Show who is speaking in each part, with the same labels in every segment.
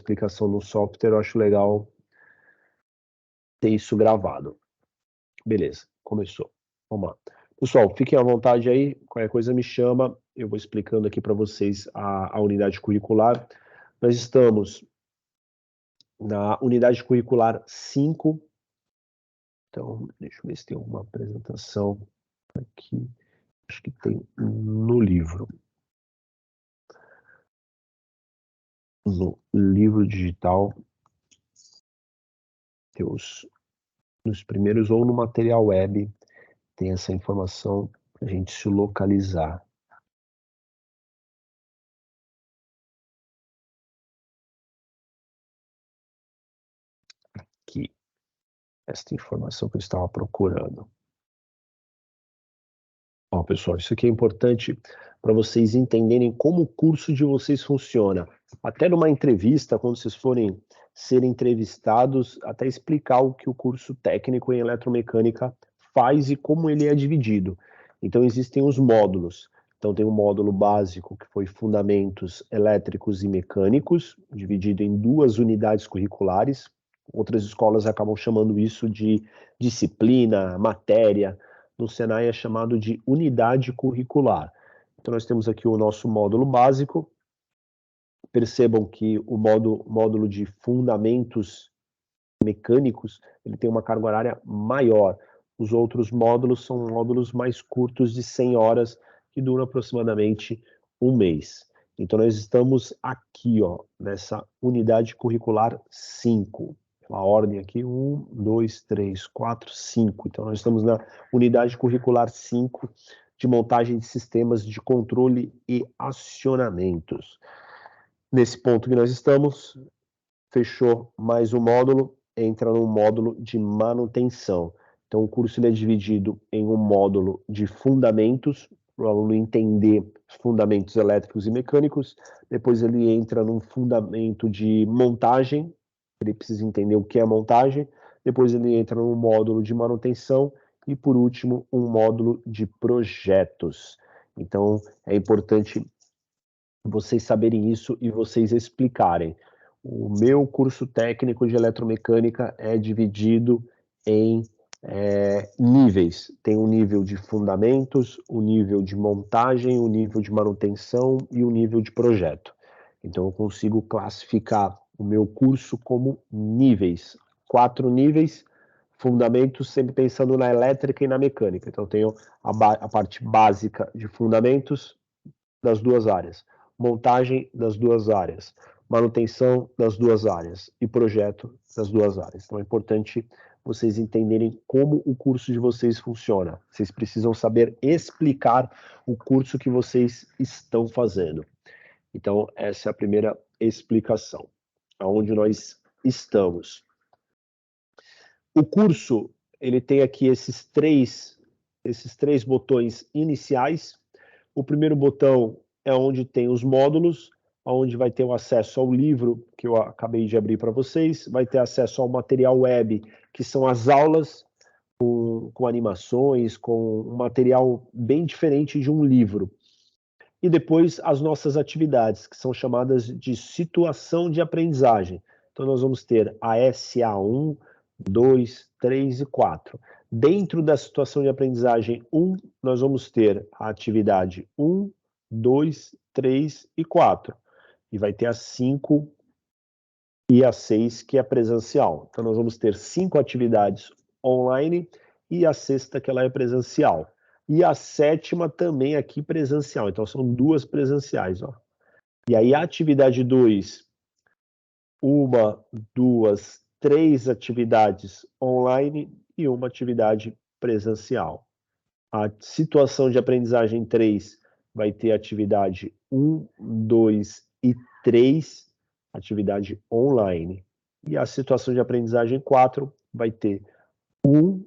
Speaker 1: explicação no software, eu acho legal ter isso gravado. Beleza, começou. Vamos lá. Pessoal, fiquem à vontade aí, qualquer coisa me chama, eu vou explicando aqui para vocês a unidade curricular. Nós estamos na unidade curricular 5. Então, deixa eu ver se tem alguma apresentação aqui. Acho que tem no livro. No livro digital, tem nos primeiros ou no material web, tem essa informação para a gente se localizar. Aqui, esta informação que eu estava procurando. Ó, pessoal, isso aqui é importante para vocês entenderem como o curso de vocês funciona. Até numa entrevista, quando vocês forem ser entrevistados, até explicar o que o curso técnico em eletromecânica faz e como ele é dividido. Então, existem os módulos. Então, tem o módulo básico, que foi Fundamentos Elétricos e Mecânicos, dividido em 2 unidades curriculares. Outras escolas acabam chamando isso de disciplina, matéria. No Senai é chamado de unidade curricular. Então, nós temos aqui o nosso módulo básico. Percebam que o módulo de fundamentos mecânicos, ele tem uma carga horária maior. Os outros módulos são módulos mais curtos, de 100 horas, que duram aproximadamente 1 mês. Então, nós estamos aqui, ó, nessa unidade curricular 5. A ordem aqui, 1, 2, 3, 4, 5. Então, nós estamos na unidade curricular 5, de montagem de sistemas de controle e acionamentos. Nesse ponto que nós estamos, fechou mais um módulo, entra no módulo de manutenção. Então, o curso ele é dividido em um módulo de fundamentos, para o aluno entender os fundamentos elétricos e mecânicos. Depois ele entra num fundamento de montagem, ele precisa entender o que é montagem. Depois ele entra num módulo de manutenção e, por último, um módulo de projetos. Então, é importante vocês saberem isso e vocês explicarem. O meu curso técnico de eletromecânica é dividido em níveis. Tem um nível de fundamentos, o nível de montagem, o nível de manutenção e o nível de projeto. Então, eu consigo classificar o meu curso como níveis. 4 níveis, fundamentos, sempre pensando na elétrica e na mecânica. Então, eu tenho a parte básica de fundamentos das 2 áreas, montagem das 2 áreas, manutenção das 2 áreas e projeto das 2 áreas. Então é importante vocês entenderem como o curso de vocês funciona. Vocês precisam saber explicar o curso que vocês estão fazendo. Então essa é a primeira explicação, aonde nós estamos. O curso, ele tem aqui esses três botões iniciais. O primeiro botão é onde tem os módulos, onde vai ter o acesso ao livro, que eu acabei de abrir para vocês, vai ter acesso ao material web, que são as aulas com animações, com um material bem diferente de um livro. E depois as nossas atividades, que são chamadas de situação de aprendizagem. Então nós vamos ter a SA1, 2, 3 e 4. Dentro da situação de aprendizagem 1, nós vamos ter a atividade 1, 2, 3 e 4. E vai ter a 5 e a 6, que é presencial. Então nós vamos ter 5 atividades online e a 6ª, que ela é presencial. E a 7ª também aqui presencial. Então são 2 presenciais, ó. E aí a atividade 2, 1, 2, 3 atividades online e 1 atividade presencial. A situação de aprendizagem 3 vai ter atividade 1, 2 e 3, atividade online. E a situação de aprendizagem 4 vai ter 1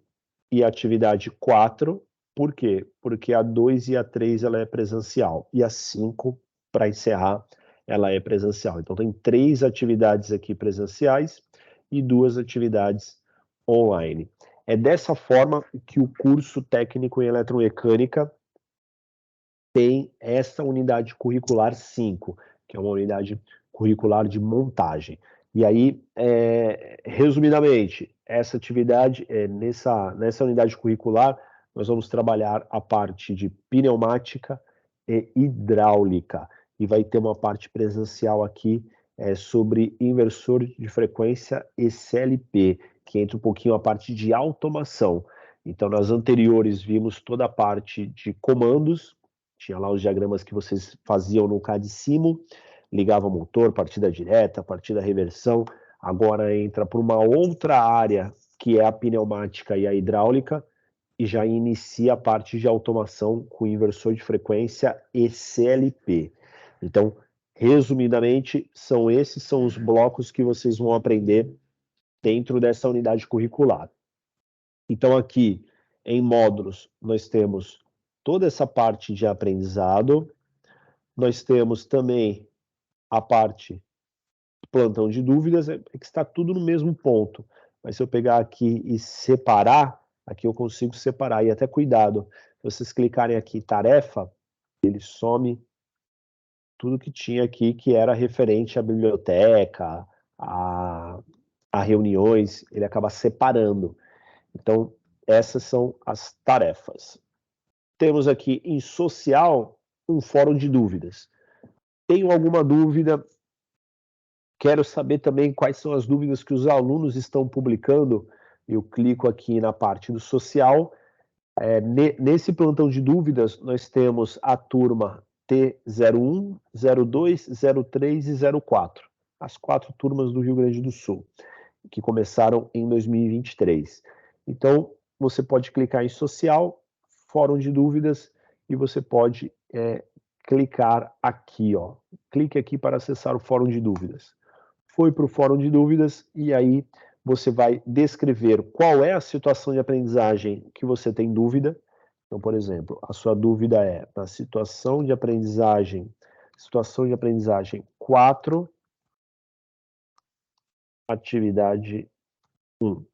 Speaker 1: e atividade 4. Por quê? Porque a 2 e a 3 ela é presencial. E a 5, para encerrar, ela é presencial. Então tem 3 atividades aqui presenciais e 2 atividades online. É dessa forma que o curso técnico em eletromecânica tem essa unidade curricular 5, que é uma unidade curricular de montagem. E aí, resumidamente, essa atividade, nessa unidade curricular, nós vamos trabalhar a parte de pneumática e hidráulica. E vai ter uma parte presencial aqui sobre inversor de frequência e CLP, que entra um pouquinho a parte de automação. Então, nas anteriores, vimos toda a parte de comandos, tinha lá os diagramas que vocês faziam no CAD-Simo, ligava o motor, partida direta, partida reversão. Agora entra para uma outra área, que é a pneumática e a hidráulica, e já inicia a parte de automação com inversor de frequência e CLP. Então, resumidamente, esses são os blocos que vocês vão aprender dentro dessa unidade curricular. Então, aqui, em módulos, nós temos toda essa parte de aprendizado, nós temos também a parte do plantão de dúvidas, que está tudo no mesmo ponto. Mas se eu pegar aqui e separar, aqui eu consigo separar, e até cuidado, se vocês clicarem aqui tarefa, ele some tudo que tinha aqui que era referente à biblioteca, a reuniões, ele acaba separando. Então, essas são as tarefas. Temos aqui em social um fórum de dúvidas. Tenho alguma dúvida? Quero saber também quais são as dúvidas que os alunos estão publicando. Eu clico aqui na parte do social. Nesse plantão de dúvidas, nós temos a turma T01, 02, 03 e 04. As 4 turmas do Rio Grande do Sul, que começaram em 2023. Então, você pode clicar em social, fórum de dúvidas, e você pode clicar aqui, ó. Clique aqui para acessar o fórum de dúvidas. Foi para o fórum de dúvidas e aí você vai descrever qual é a situação de aprendizagem que você tem dúvida. Então, por exemplo, a sua dúvida é na situação de aprendizagem 4, atividade 1.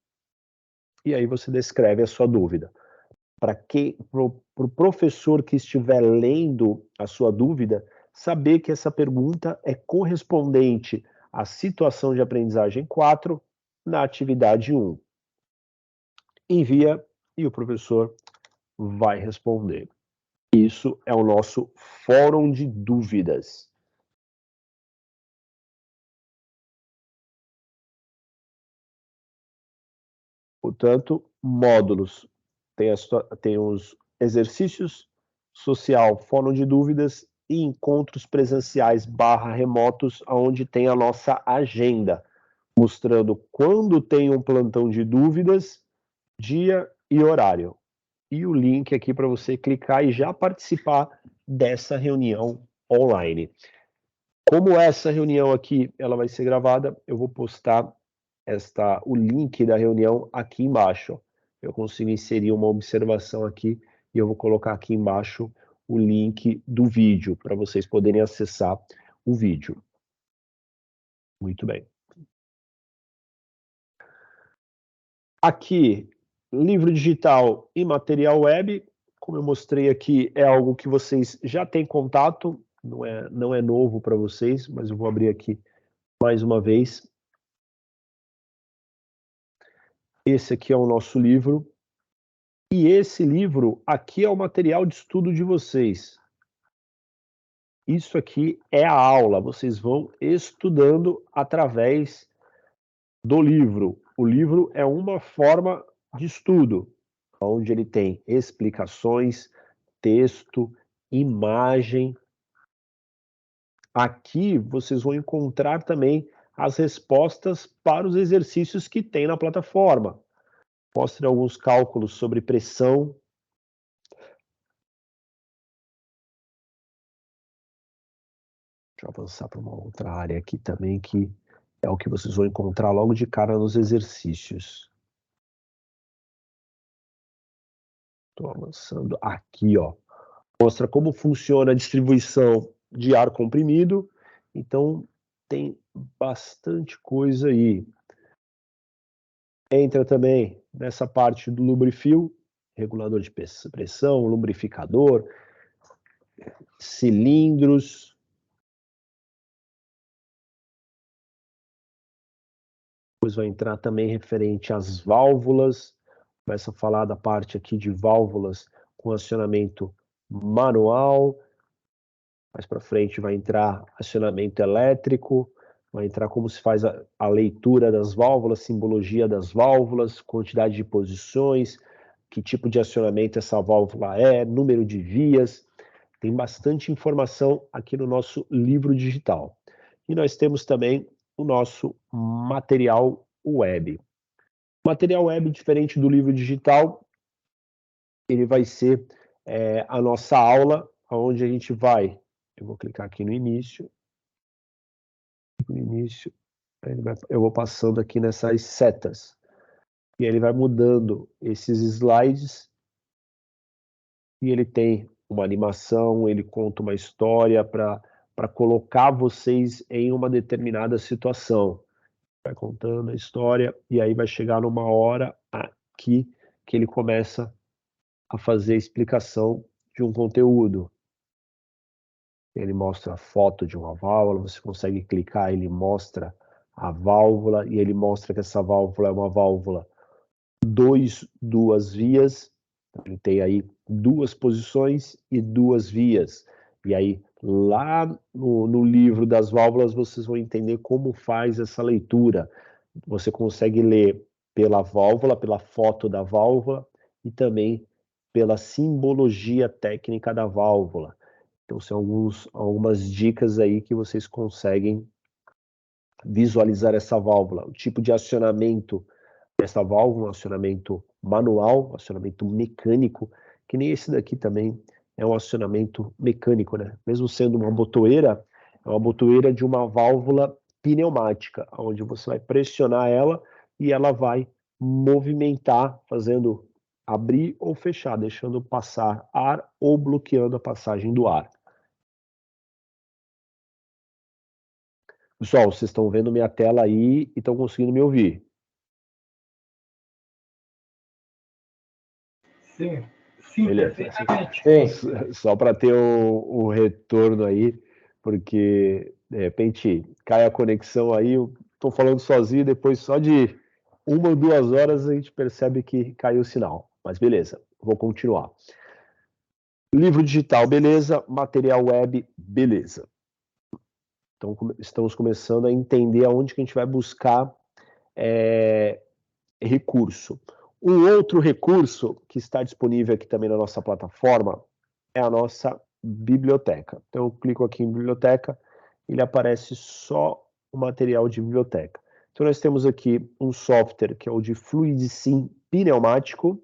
Speaker 1: E aí você descreve a sua dúvida. Para o professor que estiver lendo a sua dúvida, saber que essa pergunta é correspondente à situação de aprendizagem 4 na atividade 1. Envia e o professor vai responder. Isso é o nosso fórum de dúvidas. Portanto, módulos. Tem os exercícios, social, fórum de dúvidas e encontros presenciais /remotos, onde tem a nossa agenda, mostrando quando tem um plantão de dúvidas, dia e horário. E o link aqui para você clicar e já participar dessa reunião online. Como essa reunião aqui ela vai ser gravada, eu vou postar o link da reunião aqui embaixo. Eu consigo inserir uma observação aqui e eu vou colocar aqui embaixo o link do vídeo para vocês poderem acessar o vídeo. Muito bem. Aqui, livro digital e material web, como eu mostrei aqui, é algo que vocês já têm contato, não é novo para vocês, mas eu vou abrir aqui mais uma vez. Esse aqui é o nosso livro. E esse livro aqui é o material de estudo de vocês. Isso aqui é a aula, vocês vão estudando através do livro. O livro é uma forma de estudo, onde ele tem explicações, texto, imagem. Aqui vocês vão encontrar também as respostas para os exercícios que tem na plataforma. Mostra alguns cálculos sobre pressão. Deixa eu avançar para uma outra área aqui também, que é o que vocês vão encontrar logo de cara nos exercícios. Estou avançando aqui, ó. Mostra como funciona a distribuição de ar comprimido. Então, tem bastante coisa aí. Entra também nessa parte do lubrifil, regulador de pressão, lubrificador, cilindros. Depois vai entrar também referente às válvulas, começa a falar da parte aqui de válvulas com acionamento manual. Mais para frente vai entrar acionamento elétrico, vai entrar como se faz a leitura das válvulas, simbologia das válvulas, quantidade de posições, que tipo de acionamento essa válvula é, número de vias. Tem bastante informação aqui no nosso livro digital. E nós temos também o nosso material web. O material web, diferente do livro digital, ele vai ser a nossa aula, onde a gente vai. Eu vou clicar aqui no início. Eu vou passando aqui nessas setas. E ele vai mudando esses slides. E ele tem uma animação, ele conta uma história para colocar vocês em uma determinada situação. Vai contando a história e aí vai chegar numa hora aqui que ele começa a fazer a explicação de um conteúdo. Ele mostra a foto de uma válvula, você consegue clicar, ele mostra a válvula e ele mostra que essa válvula é uma válvula duas vias. Ele tem aí duas posições e duas vias. E aí, lá no livro das válvulas, vocês vão entender como faz essa leitura. Você consegue ler pela válvula, pela foto da válvula e também pela simbologia técnica da válvula. Então, são algumas dicas aí que vocês conseguem visualizar essa válvula. O tipo de acionamento dessa válvula, um acionamento manual, um acionamento mecânico, que nem esse daqui também é um acionamento mecânico, né? Mesmo sendo uma botoeira, é uma botoeira de uma válvula pneumática, onde você vai pressionar ela e ela vai movimentar, fazendo abrir ou fechar, deixando passar ar ou bloqueando a passagem do ar. Pessoal, vocês estão vendo minha tela aí e estão conseguindo me ouvir?
Speaker 2: Sim, sim,
Speaker 1: Beleza.
Speaker 2: perfeitamente.
Speaker 1: Só para ter o retorno aí, porque de repente cai a conexão aí, eu estou falando sozinho, depois só de 1 ou 2 horas a gente percebe que caiu o sinal. Mas beleza, vou continuar. Livro digital, beleza. Material web, beleza. Então estamos começando a entender aonde que a gente vai buscar recurso. Um outro recurso que está disponível aqui também na nossa plataforma é a nossa biblioteca. Então eu clico aqui em biblioteca, ele aparece só o material de biblioteca. Então nós temos aqui um software que é o de FluidSim pneumático.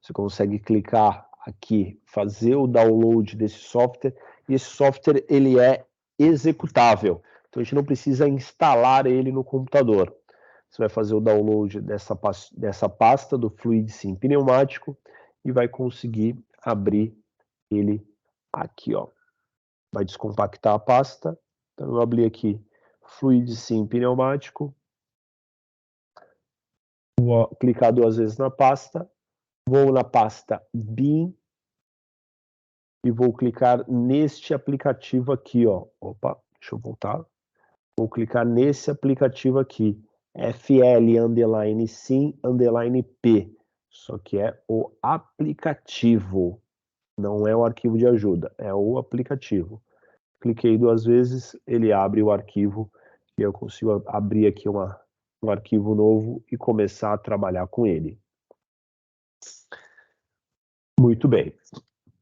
Speaker 1: Você consegue clicar aqui, fazer o download desse software, e esse software ele é executável. Então a gente não precisa instalar ele no computador. Você vai fazer o download dessa pasta do FluidSim pneumático e vai conseguir abrir ele aqui, ó. Vai descompactar a pasta. Então eu abri aqui FluidSim pneumático. Vou clicar 2 vezes na pasta. Vou na pasta BIM e vou clicar neste aplicativo aqui, ó. Opa, deixa eu voltar. Vou clicar nesse aplicativo aqui, FL_SIM_P. Só que é o aplicativo, não é o arquivo de ajuda, é o aplicativo. Cliquei 2 vezes, ele abre o arquivo e eu consigo abrir aqui um arquivo novo e começar a trabalhar com ele. Muito bem.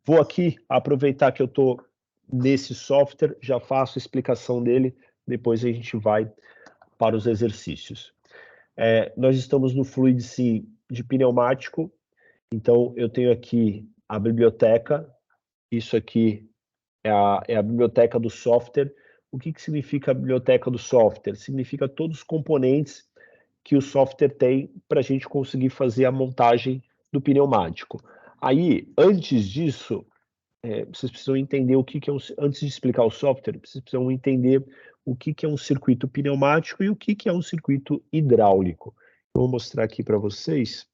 Speaker 1: Vou aqui aproveitar que eu estou nesse software, já faço a explicação dele, depois a gente vai para os exercícios. Nós estamos no FluidSim de pneumático, então eu tenho aqui a biblioteca, isso aqui é a biblioteca do software. O que significa a biblioteca do software? Significa todos os componentes que o software tem para a gente conseguir fazer a montagem do pneumático. Aí, antes disso, vocês precisam entender o que é antes de explicar o software, vocês precisam entender o que é um circuito pneumático e o que é um circuito hidráulico. Eu vou mostrar aqui para vocês.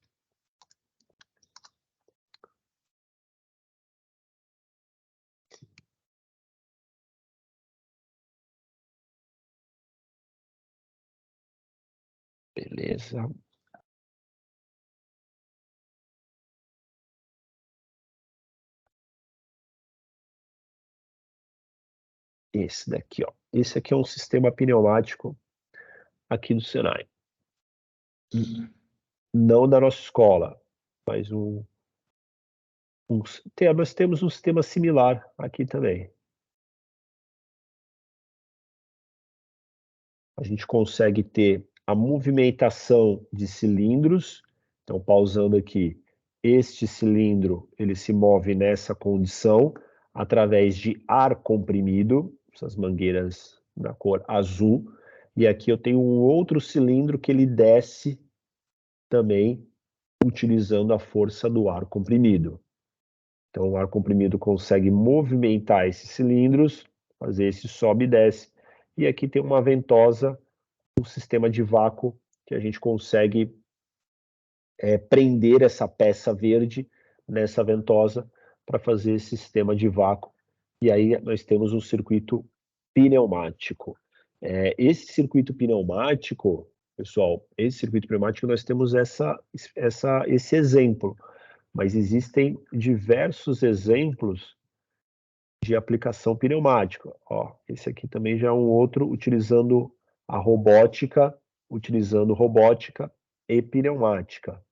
Speaker 1: Beleza. Esse daqui, ó. Esse aqui é um sistema pneumático aqui do Senai. Não da nossa escola, mas nós temos um sistema similar aqui também. A gente consegue ter a movimentação de cilindros. Então, pausando aqui, este cilindro ele se move nessa condição através de ar comprimido, essas mangueiras na cor azul. E aqui eu tenho um outro cilindro que ele desce também utilizando a força do ar comprimido. Então, o ar comprimido consegue movimentar esses cilindros, fazer esse sobe e desce. E aqui tem uma ventosa, um sistema de vácuo que a gente consegue prender essa peça verde nessa ventosa para fazer esse sistema de vácuo. E aí nós temos um circuito pneumático. Esse circuito pneumático, pessoal, nós temos esse exemplo, mas existem diversos exemplos de aplicação pneumática. Ó, esse aqui também já é um outro utilizando robótica e pneumática.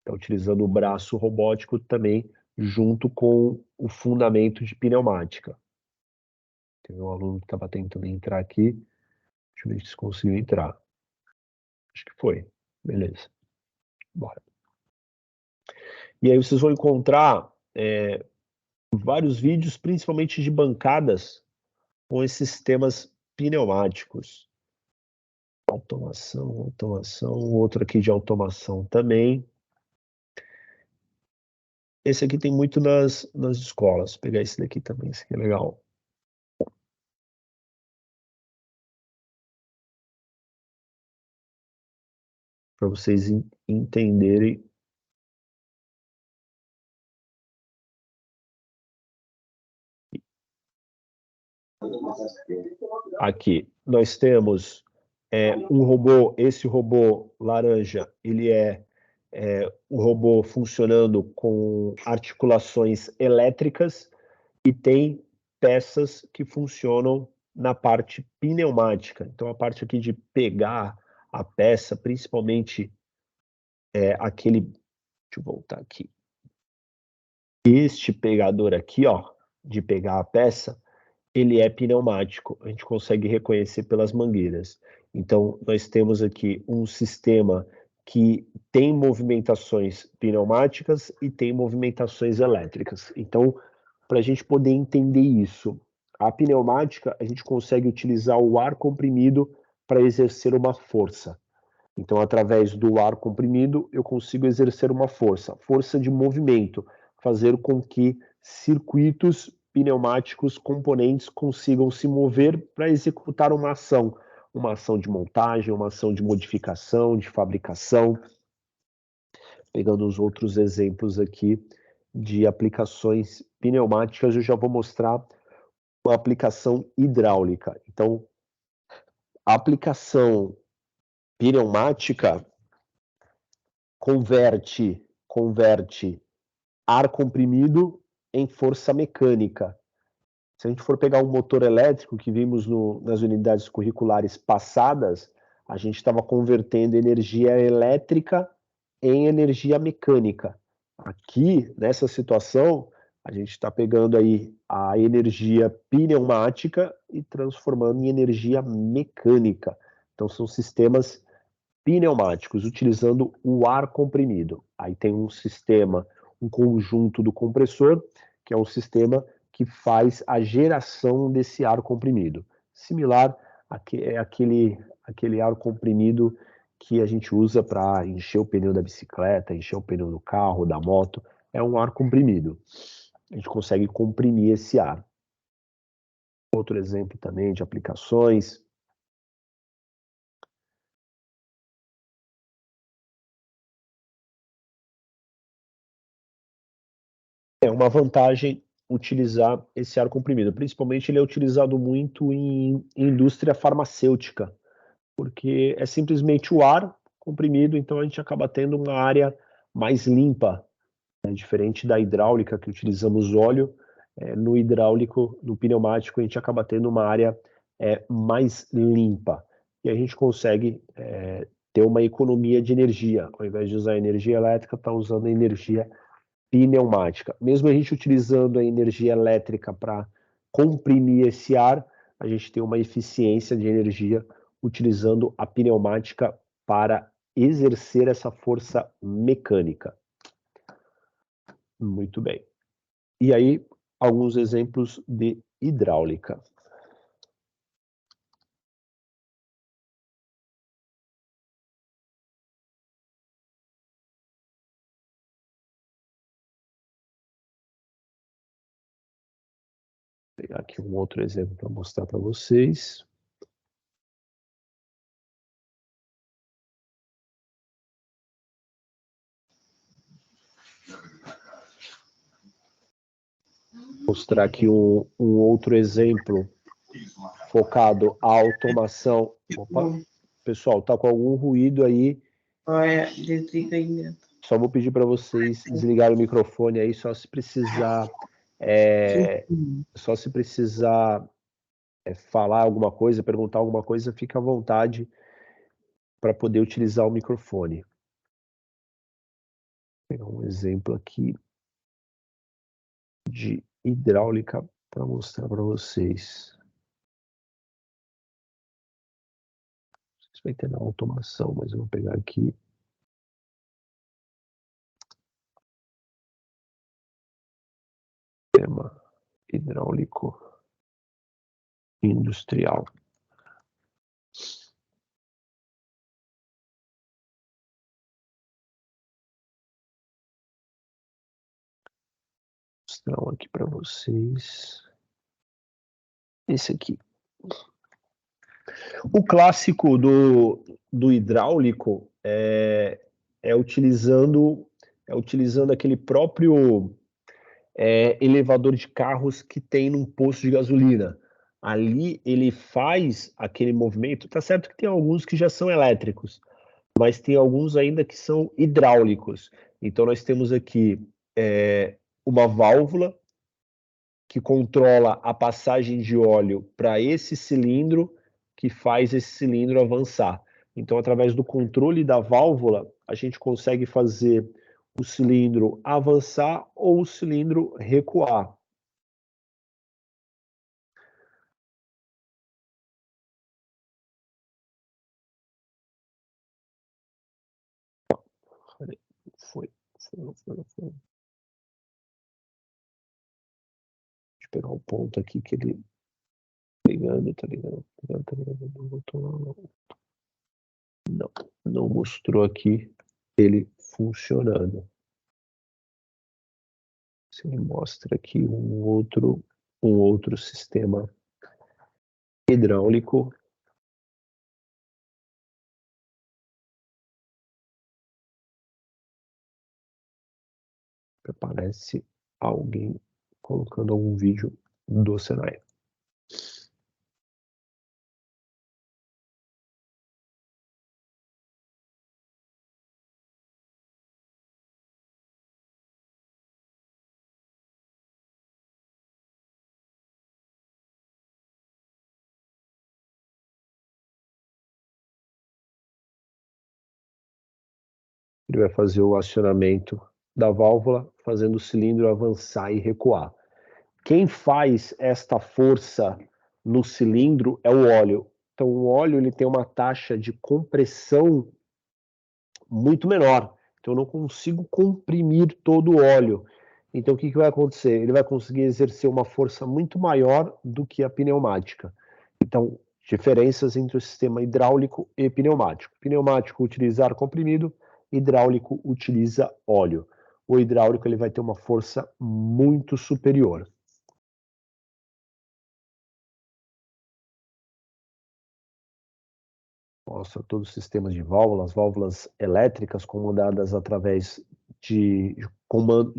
Speaker 1: Está utilizando o braço robótico também junto com o fundamento de pneumática. Tem um aluno que estava tentando entrar aqui. Deixa eu ver se conseguiu entrar. Acho que foi. Beleza. Bora. E aí vocês vão encontrar vários vídeos, principalmente de bancadas, com esses sistemas pneumáticos. Automação, outro aqui de automação também. Esse aqui tem muito nas escolas. Vou pegar esse daqui também, esse aqui é legal. Para vocês entenderem. Aqui nós temos um robô, esse robô laranja, ele é um robô funcionando com articulações elétricas e tem peças que funcionam na parte pneumática. Então a parte aqui de pegar a peça, principalmente aquele, deixa eu voltar aqui, este pegador aqui, ó, de pegar a peça, ele é pneumático, a gente consegue reconhecer pelas mangueiras. Então, nós temos aqui um sistema que tem movimentações pneumáticas e tem movimentações elétricas. Então, para a gente poder entender isso, a pneumática, a gente consegue utilizar o ar comprimido para exercer uma força. Então, através do ar comprimido, eu consigo exercer uma força de movimento, fazer com que circuitos pneumáticos, componentes consigam se mover para executar uma ação de montagem, uma ação de modificação, de fabricação. Pegando os outros exemplos aqui de aplicações pneumáticas, eu já vou mostrar uma aplicação hidráulica. Então, a aplicação pneumática converte ar comprimido em força mecânica. Se a gente for pegar um motor elétrico que vimos nas unidades curriculares passadas, a gente estava convertendo energia elétrica em energia mecânica. Aqui, nessa situação, a gente está pegando aí a energia pneumática e transformando em energia mecânica. Então, são sistemas pneumáticos, utilizando o ar comprimido. Aí tem um sistema, um conjunto do compressor, que é um sistema que faz a geração desse ar comprimido. Similar àquele ar comprimido que a gente usa para encher o pneu da bicicleta, encher o pneu do carro, da moto, é um ar comprimido. A gente consegue comprimir esse ar. Outro exemplo também de aplicações. É uma vantagem utilizar esse ar comprimido. Principalmente ele é utilizado muito em indústria farmacêutica, porque é simplesmente o ar comprimido, então a gente acaba tendo uma área mais limpa, né? Diferente da hidráulica, que utilizamos óleo, no hidráulico, no pneumático, a gente acaba tendo uma área mais limpa, e a gente consegue ter uma economia de energia. Ao invés de usar energia elétrica, está usando energia pneumática. Mesmo a gente utilizando a energia elétrica para comprimir esse ar, a gente tem uma eficiência de energia utilizando a pneumática para exercer essa força mecânica. Muito bem. E aí, alguns exemplos de hidráulica. Vou pegar aqui um outro exemplo para mostrar para vocês. Mostrar aqui um outro exemplo focado à automação. Opa, pessoal, tá com algum ruído aí?
Speaker 3: Desliga aí.
Speaker 1: Só vou pedir para vocês desligarem o microfone aí, só se precisar falar alguma coisa, perguntar alguma coisa, fica à vontade para poder utilizar o microfone. Vou pegar um exemplo aqui de hidráulica para mostrar para vocês. Vocês vão ter na automação, mas eu vou pegar aqui. Tema hidráulico industrial. Vou mostrar um aqui para vocês. Esse aqui. O clássico do hidráulico é utilizando aquele próprio elevador de carros que tem num posto de gasolina. Ali ele faz aquele movimento. Tá certo que tem alguns que já são elétricos, mas tem alguns ainda que são hidráulicos. Então nós temos aqui uma válvula que controla a passagem de óleo para esse cilindro, que faz esse cilindro avançar. Então, através do controle da válvula, a gente consegue fazer o cilindro avançar ou o cilindro recuar. Foi. Deixa eu pegar o ponto aqui que ele... Tá ligando. Não mostrou aqui ele funcionando. Se ele mostra aqui um outro sistema hidráulico. Aparece alguém colocando algum vídeo do Senai. Ele vai fazer o acionamento da válvula, fazendo o cilindro avançar e recuar. Quem faz esta força no cilindro é o óleo. Então, o óleo ele tem uma taxa de compressão muito menor. Então, eu não consigo comprimir todo o óleo. Então, o que vai acontecer? Ele vai conseguir exercer uma força muito maior do que a pneumática. Então, diferenças entre o sistema hidráulico e pneumático. Pneumático utiliza ar comprimido, hidráulico utiliza óleo. O hidráulico ele vai ter uma força muito superior. Mostra todos os sistemas de válvulas elétricas comandadas através de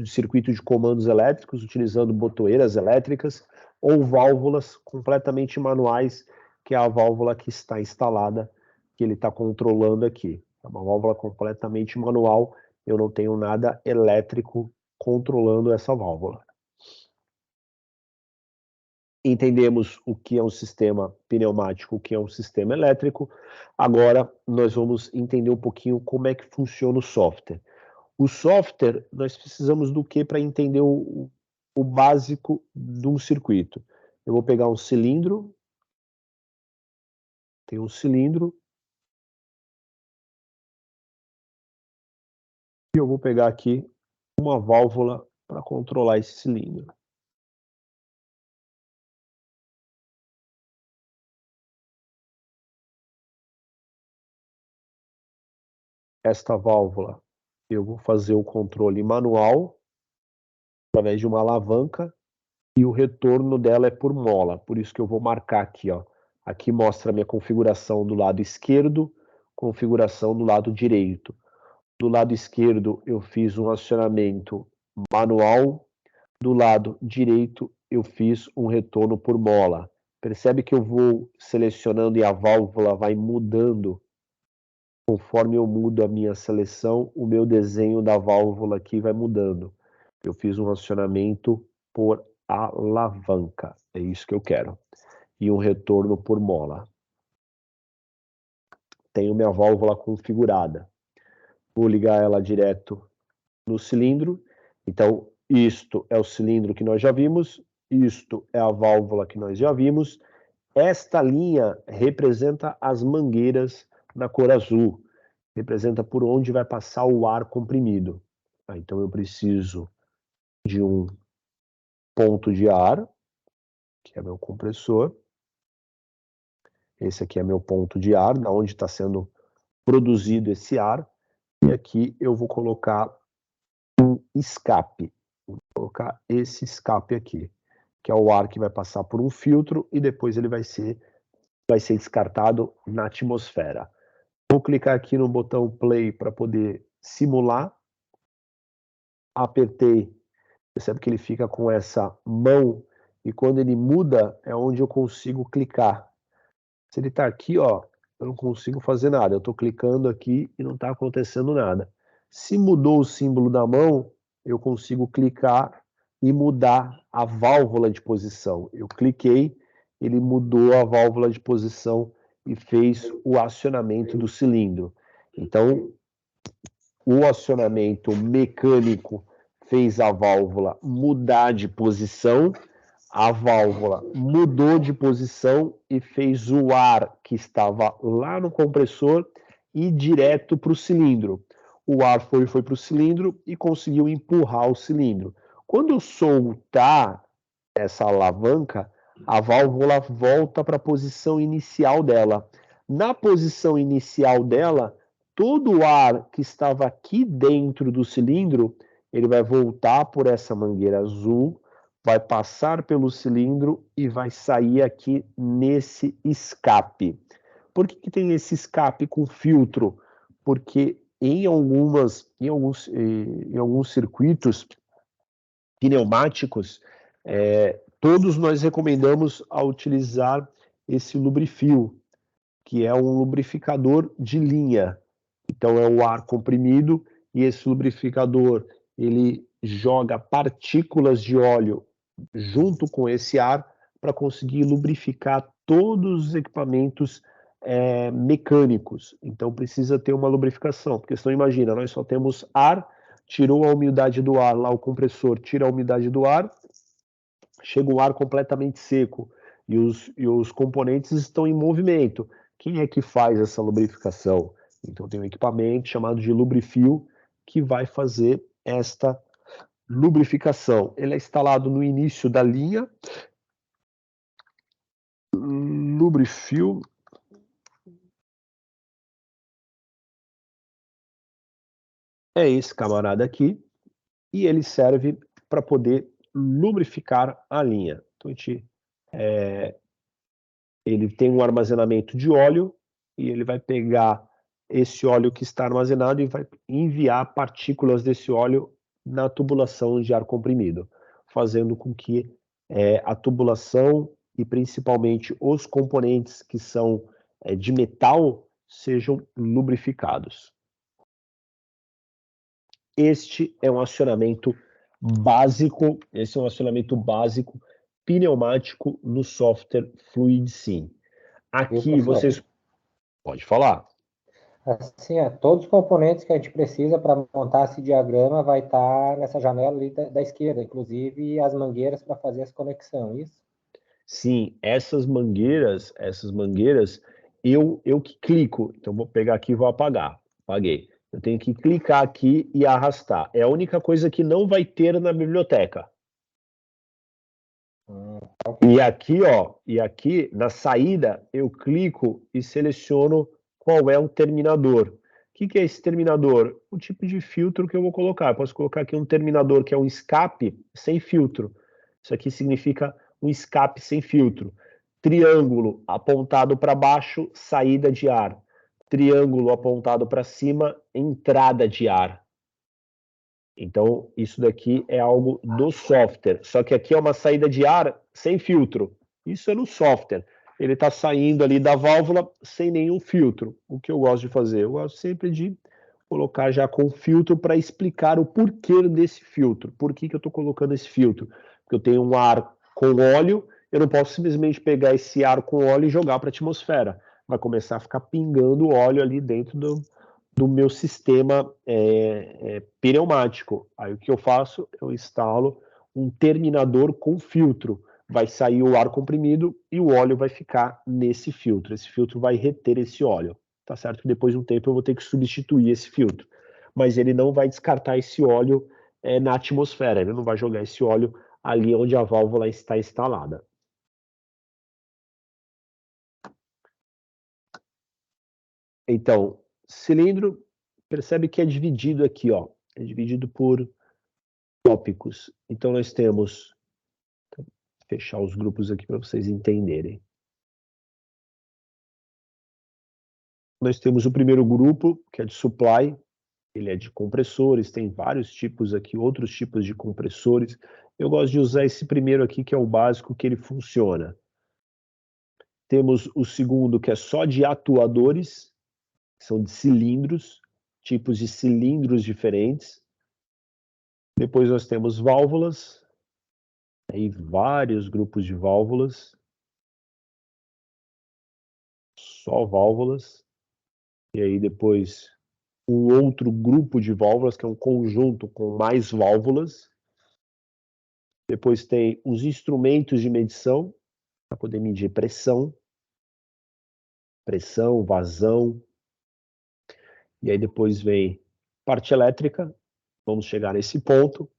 Speaker 1: circuito de comandos elétricos, utilizando botoeiras elétricas, ou válvulas completamente manuais, que é a válvula que está instalada, que ele está controlando aqui. É uma válvula completamente manual, eu não tenho nada elétrico controlando essa válvula. Entendemos o que é um sistema pneumático, o que é um sistema elétrico. Agora nós vamos entender um pouquinho como é que funciona o software. O software, nós precisamos do que para entender o básico de um circuito? Eu vou pegar um cilindro, tem um cilindro, e eu vou pegar aqui uma válvula para controlar esse cilindro. Esta válvula, eu vou fazer o controle manual, através de uma alavanca, e o retorno dela é por mola, por isso que eu vou marcar aqui, ó. Aqui mostra a minha configuração do lado esquerdo, configuração do lado direito. Do lado esquerdo eu fiz um acionamento manual, do lado direito eu fiz um retorno por mola. Percebe que eu vou selecionando e a válvula vai mudando. Conforme eu mudo a minha seleção, o meu desenho da válvula aqui vai mudando. Eu fiz um acionamento por alavanca, é isso que eu quero. E um retorno por mola. Tenho minha válvula configurada. Vou ligar ela direto no cilindro. Então, isto é o cilindro que nós já vimos, isto é a válvula que nós já vimos. Esta linha representa as mangueiras na cor azul, representa por onde vai passar o ar comprimido. Então, eu preciso de um ponto de ar, que é meu compressor. Esse aqui é meu ponto de ar, da onde está sendo produzido esse ar. E aqui eu vou colocar um escape. Vou colocar esse escape aqui, que é o ar que vai passar por um filtro e depois ele vai ser descartado na atmosfera. Vou clicar aqui no botão play para poder simular. Apertei, percebe que ele fica com essa mão e quando ele muda é onde eu consigo clicar. Se ele está aqui, ó, eu não consigo fazer nada. Eu estou clicando aqui e não está acontecendo nada. Se mudou o símbolo da mão, eu consigo clicar e mudar a válvula de posição. Eu cliquei, ele mudou a válvula de posição e fez o acionamento do cilindro. Então, o acionamento mecânico fez a válvula mudar de posição, a válvula mudou de posição e fez o ar que estava lá no compressor ir direto para o cilindro. O ar foi para o cilindro e conseguiu empurrar o cilindro. Quando eu soltar essa alavanca, a válvula volta para a posição inicial dela. Na posição inicial dela, todo o ar que estava aqui dentro do cilindro, ele vai voltar por essa mangueira azul, vai passar pelo cilindro e vai sair aqui nesse escape. Por que tem esse escape com filtro? Porque em alguns circuitos pneumáticos, todos nós recomendamos a utilizar esse lubrifil, que é um lubrificador de linha. Então é o ar comprimido e esse lubrificador ele joga partículas de óleo junto com esse ar para conseguir lubrificar todos os equipamentos mecânicos. Então precisa ter uma lubrificação, porque senão imagina, nós só temos ar, tirou a umidade do ar, lá o compressor tira a umidade do ar, chega um ar completamente seco e os componentes estão em movimento. Quem é que faz essa lubrificação? Então tem um equipamento chamado de lubrifil que vai fazer esta lubrificação. Ele é instalado no início da linha. Lubrifil. É esse camarada aqui. E ele serve para poder lubrificar a linha. Então, ele tem um armazenamento de óleo e ele vai pegar esse óleo que está armazenado e vai enviar partículas desse óleo na tubulação de ar comprimido, fazendo com que a tubulação e principalmente os componentes que são de metal sejam lubrificados. Este é um acionamento básico, pneumático no software FluidSim. Aqui vocês... Pode falar.
Speaker 2: Assim, todos os componentes que a gente precisa para montar esse diagrama vai estar nessa janela ali da esquerda, inclusive as mangueiras para fazer essa conexão, isso?
Speaker 1: Sim, essas mangueiras, eu que clico. Então, vou pegar aqui e vou apagar. Apaguei. Eu tenho que clicar aqui e arrastar. É a única coisa que não vai ter na biblioteca. E aqui na saída, eu clico e seleciono qual é o terminador. O que é esse terminador? O tipo de filtro que eu vou colocar. Eu posso colocar aqui um terminador que é um escape sem filtro. Isso aqui significa um escape sem filtro. Triângulo apontado para baixo, saída de ar. Triângulo apontado para cima, entrada de ar. Então, isso daqui é algo do software. Só que aqui é uma saída de ar sem filtro. Isso é no software. Ele está saindo ali da válvula sem nenhum filtro. O que eu gosto de fazer? Eu gosto sempre de colocar já com filtro para explicar o porquê desse filtro. Por que eu estou colocando esse filtro? Porque eu tenho um ar com óleo, eu não posso simplesmente pegar esse ar com óleo e jogar para a atmosfera. Vai começar a ficar pingando óleo ali dentro do meu sistema pneumático. Aí o que eu faço? Eu instalo um terminador com filtro. Vai sair o ar comprimido e o óleo vai ficar nesse filtro. Esse filtro vai reter esse óleo. Tá certo que depois de um tempo eu vou ter que substituir esse filtro. Mas ele não vai descartar esse óleo na atmosfera. Ele não vai jogar esse óleo ali onde a válvula está instalada. Então, cilindro, percebe que é dividido aqui, ó. É dividido por tópicos. Então, nós temos... Vou fechar os grupos aqui para vocês entenderem. Nós temos o primeiro grupo, que é de supply. Ele é de compressores, tem vários tipos aqui, outros tipos de compressores. Eu gosto de usar esse primeiro aqui, que é o básico, que ele funciona. Temos o segundo, que é só de atuadores, são de cilindros, tipos de cilindros diferentes. Depois nós temos válvulas, aí vários grupos de válvulas, só válvulas. E aí depois um outro grupo de válvulas, que é um conjunto com mais válvulas. Depois tem os instrumentos de medição, para poder medir pressão, vazão. E aí depois vem parte elétrica, vamos chegar nesse ponto.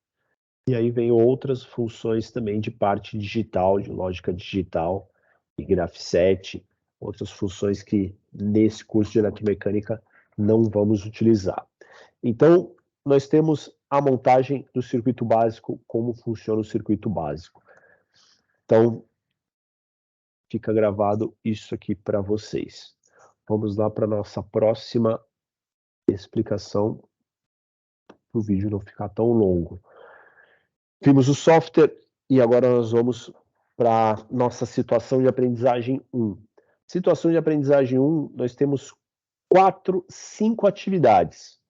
Speaker 1: E aí vem outras funções também de parte digital, de lógica digital, e grafset, outras funções que nesse curso de eletromecânica não vamos utilizar. Então, nós temos a montagem do circuito básico, como funciona o circuito básico. Então, fica gravado isso aqui para vocês. Vamos lá para a nossa próxima explicação, para o vídeo não ficar tão longo. Vimos o software e agora nós vamos para a nossa situação de aprendizagem 1. Situação de aprendizagem 1, nós temos 5 atividades.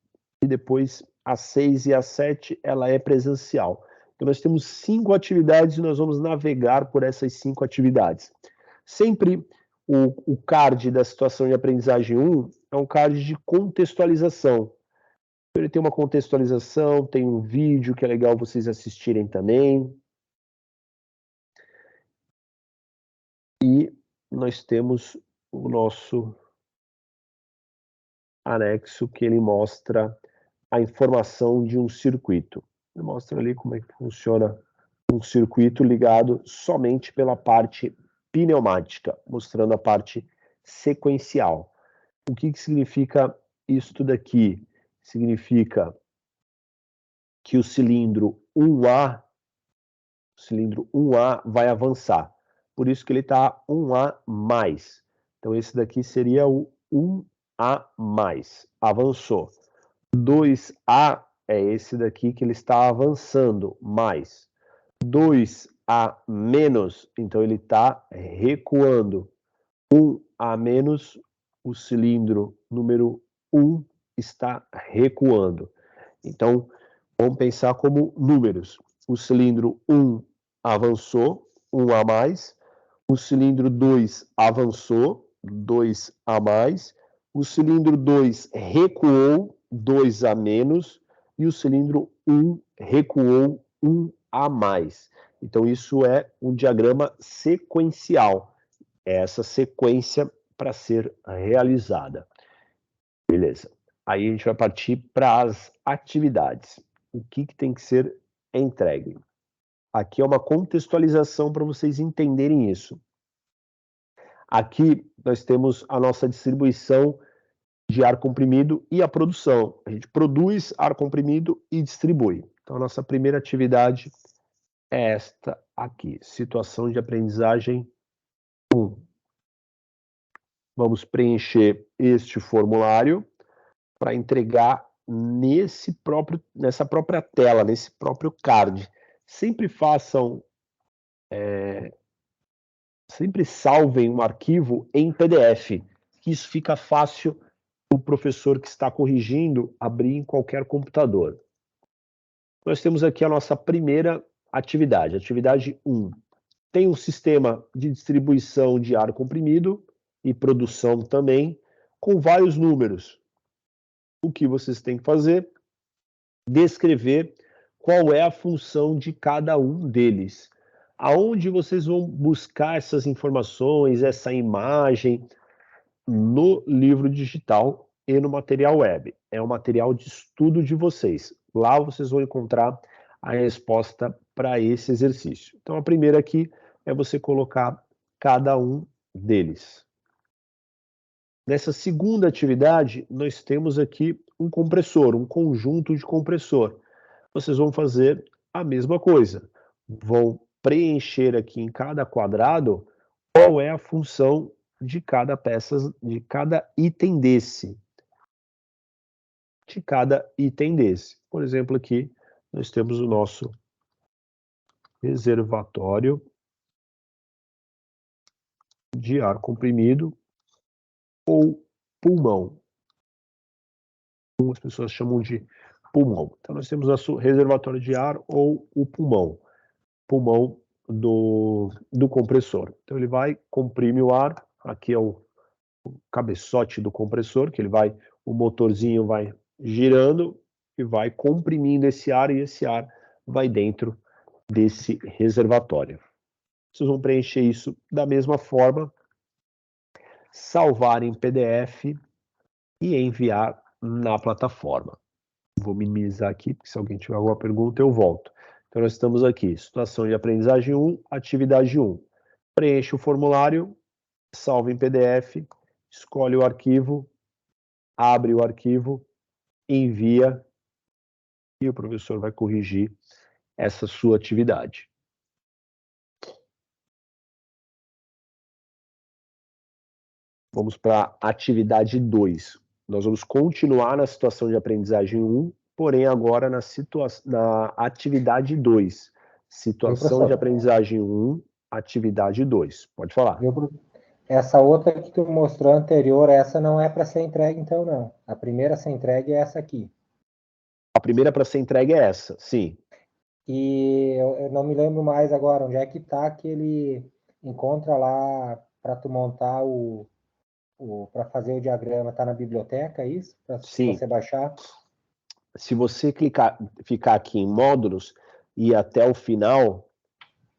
Speaker 1: E depois a 6 e a 7, ela é presencial. Então nós temos 5 atividades e nós vamos navegar por essas 5 atividades. Sempre o card da situação de aprendizagem 1 é um card de contextualização. Ele tem uma contextualização, tem um vídeo que é legal vocês assistirem também. E nós temos o nosso anexo que ele mostra a informação de um circuito. Ele mostra ali como é que funciona um circuito ligado somente pela parte pneumática, mostrando a parte sequencial. O que significa isto daqui? Significa que o cilindro 1A vai avançar. Por isso que ele está 1A+. Então esse daqui seria o 1A+. Avançou. 2A é esse daqui que ele está avançando, mais. 2A-, então ele está recuando. 1A-, o cilindro número 1 está recuando. Então, vamos pensar como números. O cilindro 1 avançou, 1 a mais. O cilindro 2 avançou, 2 a mais. O cilindro 2 recuou, 2 a menos. E o cilindro 1 recuou, 1 a mais. Então, isso é um diagrama sequencial. É essa sequência para ser realizada. Beleza. Aí a gente vai partir para as atividades. O que tem que ser entregue? Aqui é uma contextualização para vocês entenderem isso. Aqui nós temos a nossa distribuição de ar comprimido e a produção. A gente produz ar comprimido e distribui. Então, a nossa primeira atividade é esta aqui, situação de aprendizagem 1. Vamos preencher este formulário para entregar nessa própria tela, nesse próprio card. Sempre façam, sempre salvem um arquivo em PDF, que isso fica fácil o professor que está corrigindo abrir em qualquer computador. Nós temos aqui a nossa primeira atividade, atividade 1. Tem um sistema de distribuição de ar comprimido e produção também, com vários números. O que vocês têm que fazer? Descrever qual é a função de cada um deles. Aonde vocês vão buscar essas informações, essa imagem? No livro digital e no material web. É o material de estudo de vocês. Lá vocês vão encontrar a resposta para esse exercício. Então, a primeira aqui é você colocar cada um deles. Nessa segunda atividade, nós temos aqui um compressor, um conjunto de compressor. Vocês vão fazer a mesma coisa. Vão preencher aqui em cada quadrado qual é a função de cada peça, de cada item desse. Por exemplo, aqui nós temos o nosso reservatório de ar comprimido ou pulmão. Algumas pessoas chamam de pulmão. Então, nós temos o nosso reservatório de ar ou o pulmão do compressor. Então, ele vai, comprime o ar. Aqui é o cabeçote do compressor, que o motorzinho vai girando e vai comprimindo esse ar, e esse ar vai dentro desse reservatório. Vocês vão preencher isso da mesma forma, salvar em PDF e enviar na plataforma. Vou minimizar aqui, porque se alguém tiver alguma pergunta, eu volto. Então, nós estamos aqui, situação de aprendizagem 1, atividade 1. Preenche o formulário, salva em PDF, escolhe o arquivo, abre o arquivo, envia, e o professor vai corrigir essa sua atividade. Vamos para a atividade 2. Nós vamos continuar na situação de aprendizagem 1, porém agora na atividade 2. Situação de aprendizagem 1, atividade 2. Pode falar.
Speaker 2: Essa outra que tu mostrou anterior, essa não é para ser entregue, então, não. A primeira a ser entregue é essa aqui.
Speaker 1: A primeira para ser entregue é essa, sim.
Speaker 2: E eu não me lembro mais agora onde é que tá que ele encontra lá para tu montar para fazer o diagrama. Tá na biblioteca, isso? Para você baixar?
Speaker 1: Se você ficar aqui em módulos e até o final,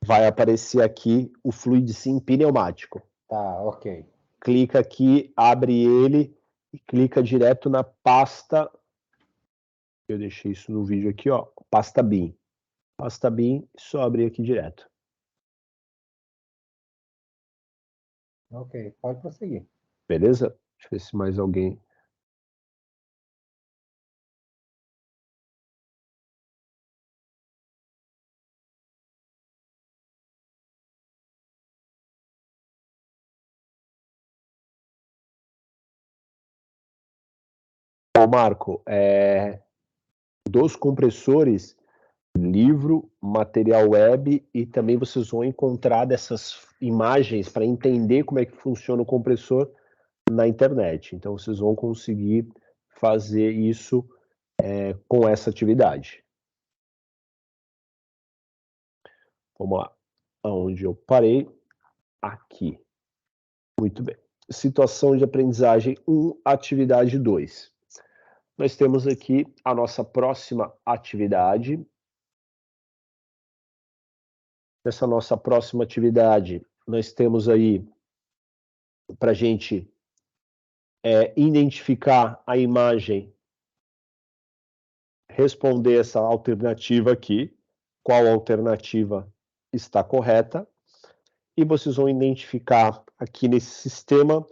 Speaker 1: vai aparecer aqui o FluidSim pneumático.
Speaker 2: Tá, ok.
Speaker 1: Clica aqui, abre ele e clica direto na pasta. Eu deixei isso no vídeo aqui, ó, pasta bin. Pasta bin, só abrir aqui direto.
Speaker 2: Ok, pode prosseguir.
Speaker 1: Beleza? Deixa eu ver se mais alguém... Bom, Marco, dos compressores, livro, material web, e também vocês vão encontrar dessas imagens para entender como é que funciona o compressor na internet. Então, vocês vão conseguir fazer isso com essa atividade. Vamos lá. Aonde eu parei? Aqui. Muito bem. Situação de aprendizagem 1, atividade 2. Nós temos aqui a nossa próxima atividade. Nessa nossa próxima atividade, nós temos aí para a gente identificar a imagem, responder essa alternativa aqui, qual alternativa está correta, e vocês vão identificar aqui nesse sistema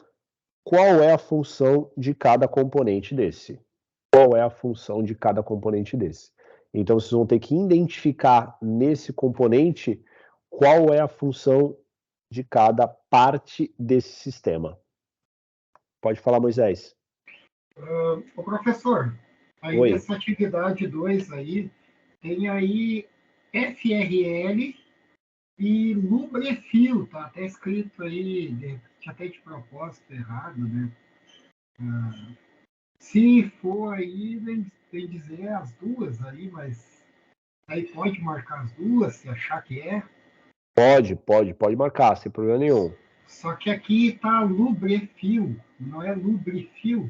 Speaker 1: qual é a função de cada componente desse. Qual é a função de cada componente desse. Então, vocês vão ter que identificar nesse componente qual é a função de cada parte desse sistema. Pode falar, Moisés.
Speaker 4: O professor, aí
Speaker 1: Oi.
Speaker 4: nessa atividade 2 aí, tem aí FRL e Lubrefil, tá até escrito aí, até de propósito errado, né? Se for aí, vem dizer as duas aí, mas aí pode marcar as duas, se achar que é.
Speaker 1: Pode marcar, sem problema nenhum.
Speaker 4: Só que aqui tá Lubrefil, não é Lubrifil.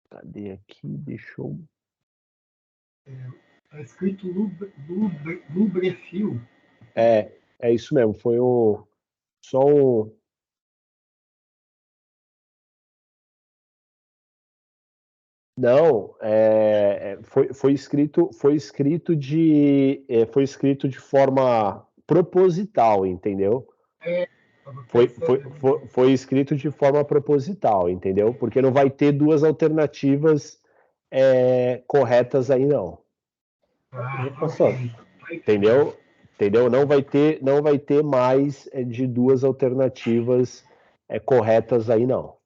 Speaker 1: Cadê aqui? Deixa eu...
Speaker 4: Tá escrito Lubrefil.
Speaker 1: É isso mesmo, foi só um... Não, foi escrito de forma proposital, entendeu? Foi escrito de forma proposital, entendeu? Porque não vai ter duas alternativas corretas aí, não.
Speaker 2: Professor,
Speaker 1: Entendeu? Não vai ter mais de duas alternativas corretas aí, não.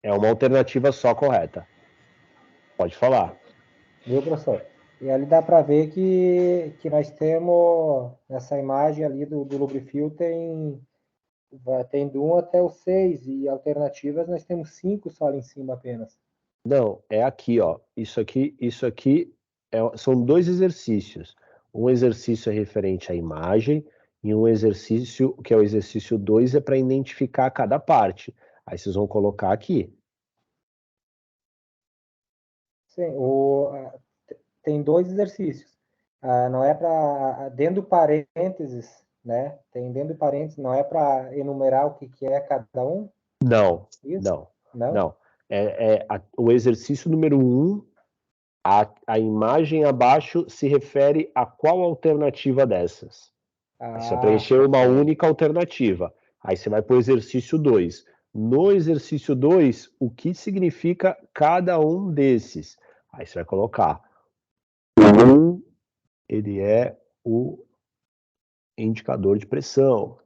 Speaker 1: É uma alternativa só correta. Pode falar.
Speaker 2: viu, professor? E ali dá para ver que nós temos, nessa imagem ali do Lubrifil, tem do 1 até o 6, e alternativas nós temos 5 só ali em cima apenas.
Speaker 1: Não, é aqui, ó. Isso aqui são dois exercícios. Um exercício é referente à imagem e um exercício, que é o exercício 2, é para identificar cada parte. Aí vocês vão colocar aqui.
Speaker 2: Sim, tem dois exercícios. Não é para dentro do parênteses, né? Tem dentro do parênteses, não é para enumerar o que é cada um?
Speaker 1: Não,
Speaker 2: Isso?
Speaker 1: não. O exercício número 1, a imagem abaixo se refere a qual alternativa dessas. Aí você vai preencher uma única alternativa. Aí você vai para o exercício 2. No exercício 2, o que significa cada um desses? Aí você vai colocar. Ele é o indicador de pressão.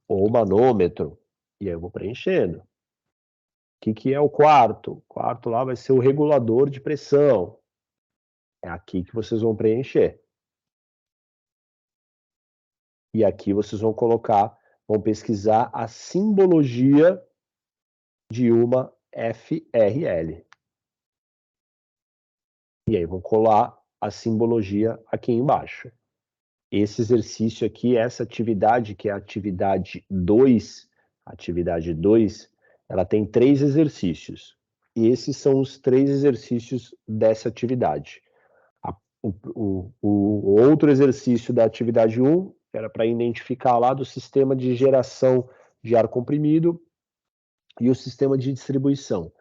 Speaker 1: Ou manômetro. E aí eu vou preenchendo. O que é o quarto? O quarto lá vai ser o regulador de pressão. É aqui que vocês vão preencher. E aqui vocês vão pesquisar a simbologia de uma FRL. E aí vão colar a simbologia aqui embaixo. Esse exercício aqui, essa atividade, que é a atividade 2, ela tem 3 exercícios. E esses são os 3 exercícios dessa atividade. O outro exercício da atividade 1 era para identificar lá do sistema de geração de ar comprimido e o sistema de distribuição.